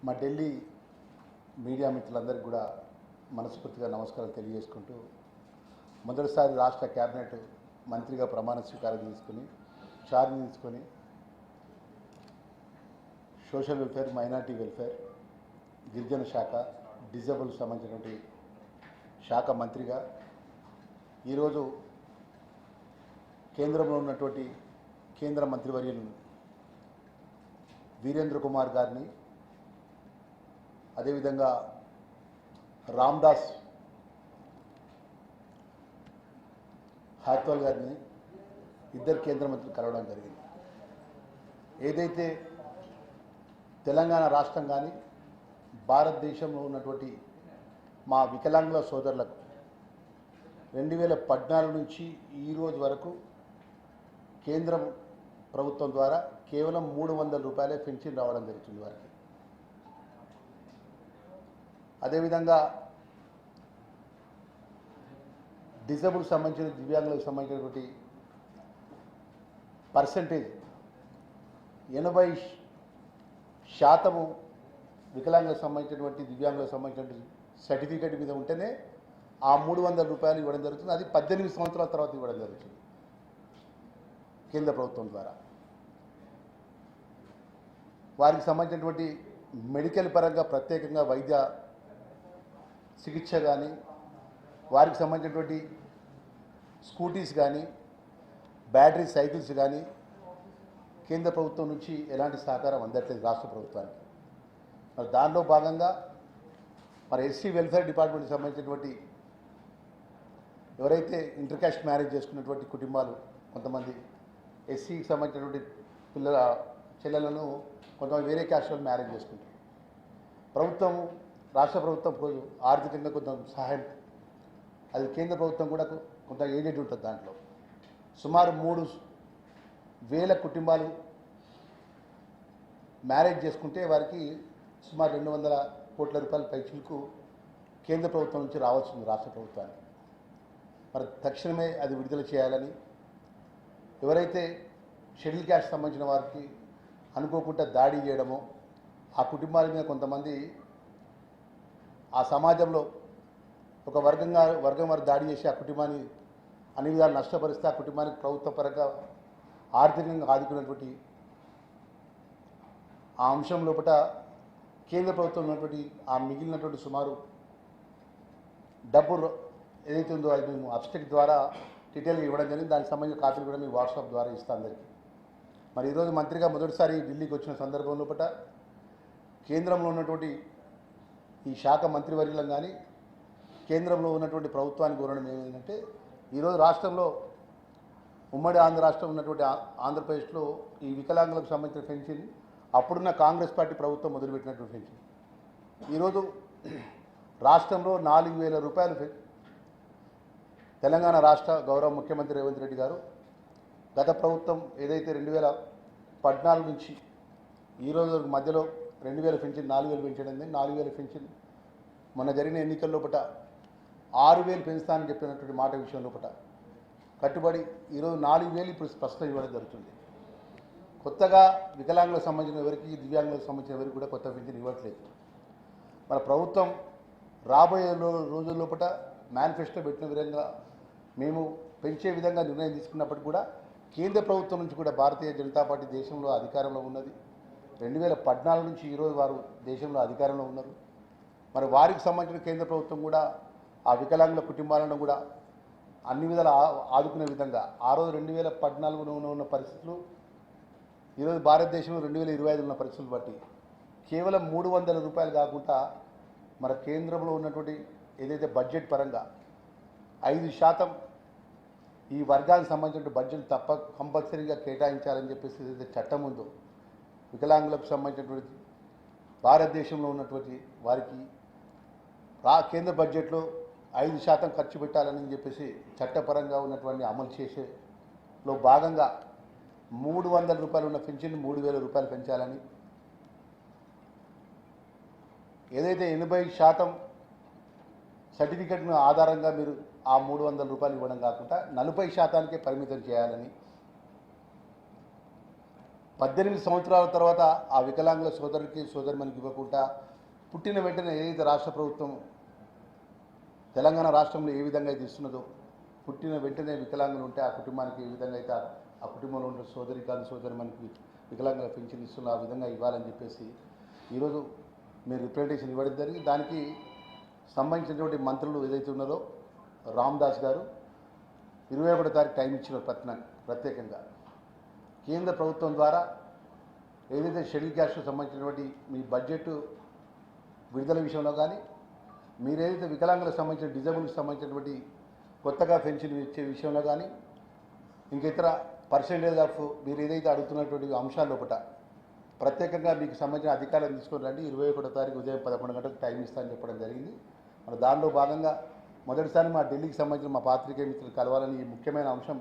మా ఢిల్లీ మీడియా మిత్రులందరికీ కూడా మనస్ఫూర్తిగా నమస్కారం తెలియజేసుకుంటూ మొదటిసారి రాష్ట్ర కేబినెట్ మంత్రిగా ప్రమాణ స్వీకారం తీసుకొని సోషల్ వెల్ఫేర్, మైనార్టీ వెల్ఫేర్, గిరిజన శాఖ, డిజేబుల్ సంబంధించినటువంటి శాఖ మంత్రిగా ఈరోజు కేంద్రంలో ఉన్నటువంటి కేంద్ర మంత్రివర్యులు వీరేంద్ర కుమార్ గారిని, అదేవిధంగా రామ్దాస్ హాత్వాల్ గారిని ఇద్దరు కేంద్ర మంత్రులు కలవడం జరిగింది. ఏదైతే తెలంగాణ రాష్ట్రం కానీ భారతదేశంలో ఉన్నటువంటి మా వికలాంగుల సోదరులకు 2014 నుంచి ఈ రోజు వరకు కేంద్రం ప్రభుత్వం ద్వారా కేవలం 300 రూపాయలే పెన్షన్ రావడం జరుగుతుంది వారికి. అదేవిధంగా డిజేబుల్ సంబంధించిన దివ్యాంగులకు సంబంధించినటువంటి పర్సంటేజ్ 80% వికలాంగులకు సంబంధించినటువంటి దివ్యాంగులకు సంబంధించినటువంటి సర్టిఫికేట్ మీద ఉంటేనే ఆ 300 రూపాయలు ఇవ్వడం జరుగుతుంది. అది 18 సంవత్సరాల తర్వాత ఇవ్వడం జరుగుతుంది కేంద్ర ప్రభుత్వం ద్వారా. వారికి సంబంధించినటువంటి మెడికల్ పరంగా ప్రత్యేకంగా వైద్య చికిత్స కానీ, వారికి సంబంధించినటువంటి స్కూటీస్ కానీ, బ్యాటరీ సైకిల్స్ కానీ కేంద్ర ప్రభుత్వం నుంచి ఎలాంటి సహకారం అందట్లేదు రాష్ట్ర ప్రభుత్వానికి. మరి దానిలో భాగంగా మరి ఎస్సీ వెల్ఫేర్ డిపార్ట్మెంట్కి సంబంధించినటువంటి ఎవరైతే ఇంటర్ కాస్ట్ మ్యారేజ్ చేసుకున్నటువంటి కుటుంబాలు, కొంతమంది ఎస్సీకి సంబంధించినటువంటి చెల్లెలను కొంతమంది వేరే క్యాస్ట్ వాళ్ళు మ్యారేజ్ చేసుకుంటారు. రాష్ట్ర ప్రభుత్వం ఆర్థికంగా కొంత సహాయం, అది కేంద్ర ప్రభుత్వం కూడా కొంత ఏజెంట్ ఉంటుంది. దాంట్లో సుమారు 3,000 కుటుంబాలు మ్యారేజ్ చేసుకుంటే వారికి సుమారు 200 కోట్ల రూపాయల పైచిలకు కేంద్ర ప్రభుత్వం నుంచి రావాల్సింది రాష్ట్ర ప్రభుత్వానికి. మరి తక్షణమే అది విడుదల చేయాలని, ఎవరైతే షెడ్యూల్ క్యాస్ట్ సంబంధించిన వారికి అనుకోకుండా దాడి చేయడమో, ఆ కుటుంబాల మీద కొంతమంది ఆ సమాజంలో ఒక వర్గం వారు దాడి చేసి ఆ కుటుంబాన్ని అన్ని విధాలు నష్టపరిస్తే ఆ కుటుంబానికి ప్రభుత్వ పరంగా ఆర్థికంగా ఆదుకున్నటువంటి ఆ అంశం లోపల కేంద్ర ప్రభుత్వం ఉన్నటువంటి ఆ మిగిలినటువంటి సుమారు డబ్బు ఏదైతే ఉందో అది మేము అబ్స్ట్రాక్ట్ ద్వారా డీటెయిల్గా ఇవ్వడం జరిగింది. దానికి సంబంధించిన కాపీలు కూడా మేము వాట్సాప్ ద్వారా ఇస్తాం అందరికీ. మరి ఈరోజు మంత్రిగా మొదటిసారి ఢిల్లీకి వచ్చిన సందర్భం లోపల కేంద్రంలో ఉన్నటువంటి ఈ శాఖ మంత్రివర్యులం కానీ, కేంద్రంలో ఉన్నటువంటి ప్రభుత్వానికి కోరడం ఏమైందంటే, ఈరోజు రాష్ట్రంలో ఉమ్మడి ఆంధ్ర రాష్ట్రం ఉన్నటువంటి ఆంధ్రప్రదేశ్లో ఈ వికలాంగులకు సంబంధించిన పెన్షన్ అప్పుడున్న కాంగ్రెస్ పార్టీ ప్రభుత్వం మొదలుపెట్టినటువంటి పెన్షన్ ఈరోజు రాష్ట్రంలో 4,000 రూపాయలు తెలంగాణ రాష్ట్ర గౌరవ ముఖ్యమంత్రి రేవంత్ రెడ్డి గారు గత ప్రభుత్వం ఏదైతే 2014 నుంచి ఈ రోజు మధ్యలో 2,000 పెన్షన్ 4,000 పెంచడం, 4,000 పెన్షన్ మొన్న జరిగిన ఎన్నికల లోపల 6,000 పెంచుతానని చెప్పినటువంటి మాట విషయం లోపల కట్టుబడి ఈరోజు 4,000 ఇప్పుడు స్పష్టం ఇవ్వడం జరుగుతుంది. కొత్తగా వికలాంగులకు సంబంధించిన ఎవరికి, దివ్యాంగులకు సంబంధించిన ఎవరికి కూడా కొత్త పెన్షన్ ఇవ్వట్లేదు. మన ప్రభుత్వం రాబోయే రోజుల లోపల మేనిఫెస్టో పెట్టిన విధంగా మేము పెంచే విధంగా నిర్ణయం తీసుకున్నప్పటికీ కూడా కేంద్ర ప్రభుత్వం నుంచి కూడా భారతీయ జనతా పార్టీ దేశంలో అధికారంలో ఉన్నది. 2014 నుంచి ఈరోజు వారు దేశంలో అధికారంలో ఉన్నారు. మరి వారికి సంబంధించిన కేంద్ర ప్రభుత్వం కూడా ఆ వికలాంగుల కుటుంబాలను కూడా అన్ని విధాలు ఆదుకునే విధంగా ఆ రోజు 2014లో ఉన్న పరిస్థితులు, ఈరోజు భారతదేశంలో 2025 ఉన్న పరిస్థితులు బట్టి కేవలం 300 రూపాయలు కాకుండా మన కేంద్రంలో ఉన్నటువంటి ఏదైతే బడ్జెట్ పరంగా 5% ఈ వర్గానికి సంబంధించిన బడ్జెట్ కంపల్సరీగా కేటాయించాలని చెప్పేసి ఏదైతే చట్టం ఉందో, వికలాంగులకు సంబంధించినటువంటి భారతదేశంలో ఉన్నటువంటి వారికి కేంద్ర బడ్జెట్లో 5% ఖర్చు పెట్టాలని చెప్పేసి చట్టపరంగా ఉన్నటువంటి అమలు చేసేలో భాగంగా 300 రూపాయలు ఉన్న పెన్షన్ 3,000 రూపాయలు పెంచాలని, ఏదైతే 80% సర్టిఫికెట్ను ఆధారంగా మీరు ఆ 300 రూపాయలు ఇవ్వడం కాకుండా 40%కే పరిమితం చేయాలని, 18 సంవత్సరాల తర్వాత ఆ వికలాంగుల సోదరుడికి సోదరిమణికి ఇవ్వకుండా పుట్టిన వెంటనే ఏదైతే రాష్ట్ర ప్రభుత్వం తెలంగాణ రాష్ట్రంలో ఏ విధంగా అయితే ఇస్తున్నదో పుట్టిన వెంటనే వికలాంగులు ఉంటే ఆ కుటుంబానికి ఏ విధంగా అయితే ఆ కుటుంబంలో ఉన్న సోదరి కాని సోదరిమణికి వికలాంగుల పెన్షన్ ఇస్తున్న ఆ విధంగా ఇవ్వాలని చెప్పేసి ఈరోజు మీరు రిప్రజెంటేషన్ ఇవ్వడం జరిగింది. దానికి సంబంధించినటువంటి మంత్రులు ఏదైతే ఉన్నారో రామ్దాస్ గారు 21వ తారీఖు టైం ఇచ్చిన ప్రత్యేకంగా కేంద్ర ప్రభుత్వం ద్వారా ఏదైతే షెడ్యూల్ క్యాస్ట్కు సంబంధించినటువంటి మీ బడ్జెట్ విడుదల విషయంలో కానీ మీరు ఏదైతే వికలాంగులకు సంబంధించిన డిజబుల్కి సంబంధించినటువంటి కొత్తగా పెన్షన్ ఇచ్చే విషయంలో కానీ ఇంక ఇతర పర్సెంటేజ్ ఆఫ్ మీరు ఏదైతే అడుగుతున్నటువంటి అంశాల లోపల ప్రత్యేకంగా మీకు సంబంధించిన అధికారులను తీసుకొని రండి. 21వ తారీఖు ఉదయం 11 గంటలకు టైం ఇస్తానని చెప్పడం జరిగింది. మన దానిలో భాగంగా మొదటిసారి మా ఢిల్లీకి సంబంధించిన మా పాత్రికేయ మిత్రులు కలవాలని ఈ ముఖ్యమైన అంశం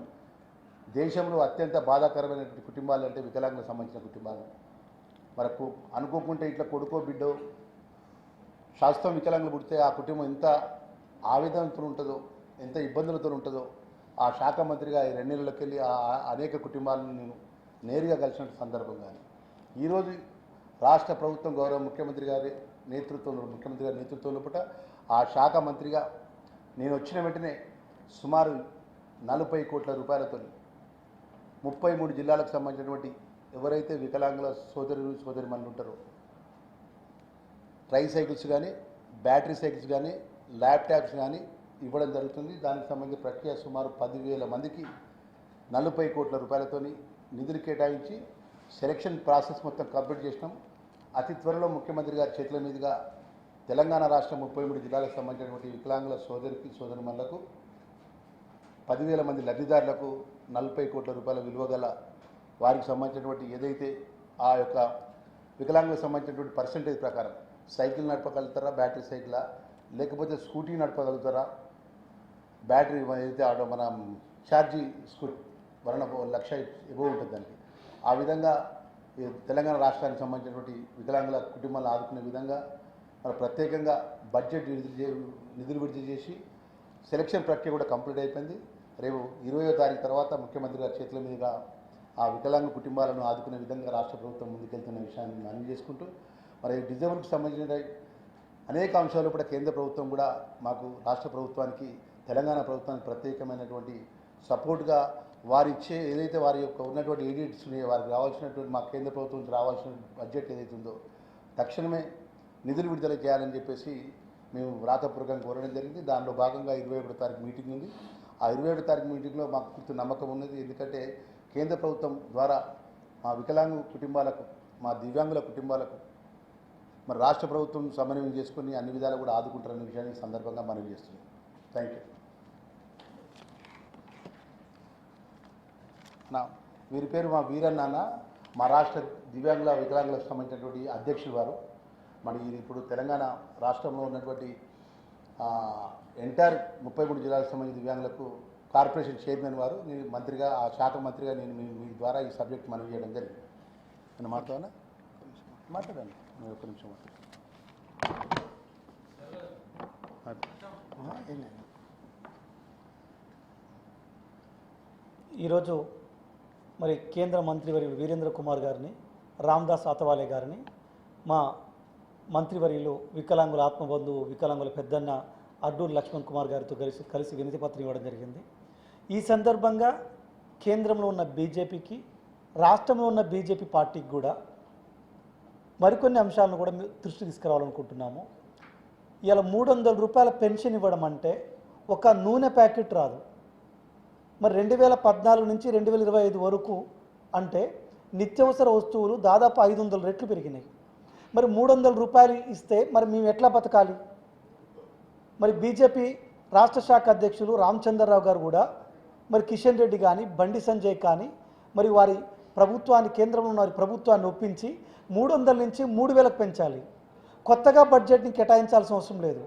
దేశంలో అత్యంత బాధాకరమైనటువంటి కుటుంబాలు అంటే వికలాంగులకు సంబంధించిన కుటుంబాలు. మనకు అనుకోకుంటే ఇట్లా కొడుకో బిడ్డో శాస్త్రం వికలాంగులు పుడితే ఆ కుటుంబం ఎంత ఆవేదనతో ఉంటుందో ఎంత ఇబ్బందులతో ఉంటుందో ఆ శాఖ మంత్రిగా ఈ 2 నెలలకు వెళ్ళి అనేక కుటుంబాలను నేను నేరుగా కలిసిన సందర్భం. కానీ ఈరోజు రాష్ట్ర ప్రభుత్వం గౌరవ ముఖ్యమంత్రి గారి నేతృత్వంలో పుట ఆ శాఖ మంత్రిగా నేను వచ్చిన వెంటనే సుమారు 40 కోట్ల రూపాయలతో 33 జిల్లాలకు సంబంధించినటువంటి ఎవరైతే వికలాంగుల సోదరిమణులు ఉంటారో ట్రై సైకిల్స్ కానీ బ్యాటరీ సైకిల్స్ కానీ ల్యాప్టాప్స్ కానీ ఇవ్వడం జరుగుతుంది. దానికి సంబంధించిన ప్రక్రియ సుమారు 10,000 మందికి 40 కోట్ల రూపాయలతో నిధులు కేటాయించి సెలక్షన్ ప్రాసెస్ మొత్తం కంప్లీట్ చేసినాం. అతి త్వరలో ముఖ్యమంత్రి గారి చేతుల మీదుగా తెలంగాణ రాష్ట్రం 33 జిల్లాలకు సంబంధించినటువంటి వికలాంగుల సోదరిమణులకు 10,000 మంది లబ్ధిదారులకు 40 కోట్ల రూపాయల విలువ గల వారికి సంబంధించినటువంటి ఏదైతే ఆ యొక్క వికలాంగులకు సంబంధించినటువంటి పర్సెంటేజ్ ప్రకారం సైకిల్ నడపగలుగుతారా, బ్యాటరీ సైకిలా, లేకపోతే స్కూటీ నడపగలుగుతారా, బ్యాటరీ ఏదైతే మన ఛార్జీ స్కూటీ 1,00,000 ఎబో ఉంటుంది దానికి. ఆ విధంగా తెలంగాణ రాష్ట్రానికి సంబంధించినటువంటి వికలాంగుల కుటుంబాలను ఆదుకునే విధంగా మన ప్రత్యేకంగా బడ్జెట్ నిధులు విడుదల చేసి సెలక్షన్ ప్రక్రియ కూడా కంప్లీట్ అయిపోయింది. రేపు 20వ తారీఖు తర్వాత ముఖ్యమంత్రి గారి చేతుల మీదుగా ఆ వికలాంగ కుటుంబాలను ఆదుకునే విధంగా రాష్ట్ర ప్రభుత్వం ముందుకెళ్తున్న విషయాన్ని మనం చేసుకుంటూ మరి డిజబుల్కి సంబంధించిన అనేక అంశాలు కూడా కేంద్ర ప్రభుత్వం కూడా మాకు రాష్ట్ర ప్రభుత్వానికి తెలంగాణ ప్రభుత్వానికి ప్రత్యేకమైనటువంటి సపోర్ట్గా వారిచ్చే ఏదైతే వారి యొక్క ఉన్నటువంటి ఏడిట్స్ వారికి రావాల్సినటువంటి మా కేంద్ర ప్రభుత్వం నుంచి రావాల్సిన బడ్జెట్ ఏదైతే ఉందో తక్షణమే నిధులు విడుదల చేయాలని చెప్పేసి మేము వ్రాతపూర్వకంగా కోరడం జరిగింది. దానిలో భాగంగా 21వ తారీఖు మీటింగ్ ఉంది. ఆ 21వ తారీఖు మీటింగ్లో మాకు పూర్తి నమ్మకం ఉన్నది. ఎందుకంటే కేంద్ర ప్రభుత్వం ద్వారా మా వికలాంగ కుటుంబాలకు మా దివ్యాంగుల కుటుంబాలకు మరి రాష్ట్ర ప్రభుత్వం సమన్వయం చేసుకుని అన్ని విధాలు కూడా ఆదుకుంటారనే విషయాన్ని సందర్భంగా మనవి చేస్తున్నాం. Thank you. వీరి పేరు మా వీరన్న, మా రాష్ట్ర దివ్యాంగుల వికలాంగులకు సంబంధించినటువంటి అధ్యక్షులు వారు. మరి ఇప్పుడు తెలంగాణ రాష్ట్రంలో ఉన్నటువంటి ఎంటైర్ 33 జిల్లాలకు సంబంధించిన దివ్యాంగులకు కార్పొరేషన్ చైర్మన్ వారు. నేను మంత్రిగా ఆ శాఖ మంత్రిగా నేను మీ ద్వారా ఈ సబ్జెక్ట్ మనవి చేయడం జరిగింది. నేను మాట్లాడండి ఒక్క నిమిషం ఈరోజు మరి కేంద్ర మంత్రివర్యులు వీరేంద్ర కుమార్ గారిని, రామ్దాస్ అతవాలే గారిని, మా మంత్రివర్యులు వికలాంగుల ఆత్మబంధువు వికలాంగుల పెద్దన్న అడ్డూరు లక్ష్మణ్ కుమార్ గారితో కలిసి వినతి పత్రం ఇవ్వడం జరిగింది. ఈ సందర్భంగా కేంద్రంలో ఉన్న బీజేపీకి, రాష్ట్రంలో ఉన్న బీజేపీ పార్టీకి కూడా మరికొన్ని అంశాలను కూడా దృష్టి తీసుకురావాలనుకుంటున్నాము. ఇలా 300 రూపాయల పెన్షన్ ఇవ్వడం అంటే ఒక నూనె ప్యాకెట్ రాదు. మరి 2014 నుంచి 2025 వరకు అంటే నిత్యావసర వస్తువులు దాదాపు 500 రెట్లు పెరిగినాయి. మరి 300 రూపాయలు ఇస్తే మరి మేము ఎట్లా బతకాలి? మరి బీజేపీ రాష్ట్ర శాఖ అధ్యక్షులు రామచంద్రరావు గారు కూడా మరి కిషన్ రెడ్డి కానీ బండి సంజయ్ కానీ మరి వారి ప్రభుత్వాన్ని, కేంద్రంలో ఉన్న ప్రభుత్వాన్ని ఒప్పించి 300 నుంచి 3,000కు పెంచాలి. కొత్తగా బడ్జెట్ని కేటాయించాల్సిన అవసరం లేదు.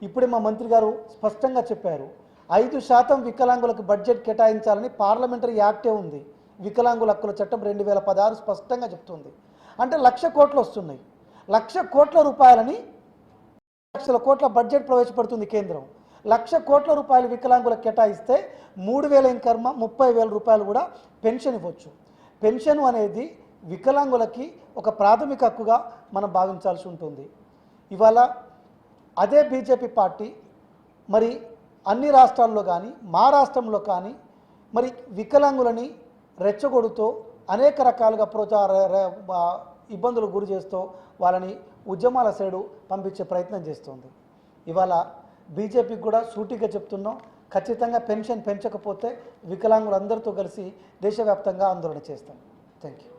ఇప్పుడే మా మంత్రి గారు స్పష్టంగా చెప్పారు, 5% వికలాంగులకు బడ్జెట్ కేటాయించాలని పార్లమెంటరీ యాక్టే ఉంది. వికలాంగుల హక్కుల చట్టం 2016 స్పష్టంగా చెప్తుంది. అంటే 1,00,000 కోట్లు వస్తున్నాయి. 1,00,000 కోట్ల రూపాయలని 1,00,000 కోట్ల బడ్జెట్ ప్రవేశపెడుతుంది కేంద్రం. 1,00,000 కోట్ల రూపాయలు వికలాంగులకు కేటాయిస్తే 3,000 ఇంకర్మ 30,000 రూపాయలు కూడా పెన్షన్ ఇవ్వచ్చు. పెన్షన్ అనేది వికలాంగులకి ఒక ప్రాథమిక హక్కుగా మనం భావించాల్సి ఉంటుంది. ఇవాళ అదే బీజేపీ పార్టీ మరి అన్ని రాష్ట్రాల్లో కానీ మా రాష్ట్రంలో కానీ మరి వికలాంగులని రెచ్చగొడుతూ అనేక రకాలుగా ఇబ్బందులు గురి చేస్తూ వాళ్ళని ఉద్యమాల సైడు పంపించే ప్రయత్నం చేస్తుంది. ఇవాళ బీజేపీకి కూడా సూటిగా చెప్తున్నాం, ఖచ్చితంగా పెన్షన్ పెంచకపోతే వికలాంగులందరితో కలిసి దేశవ్యాప్తంగా ఆందోళన చేస్తాం. Thank you.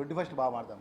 21 బాగా మాడదాం.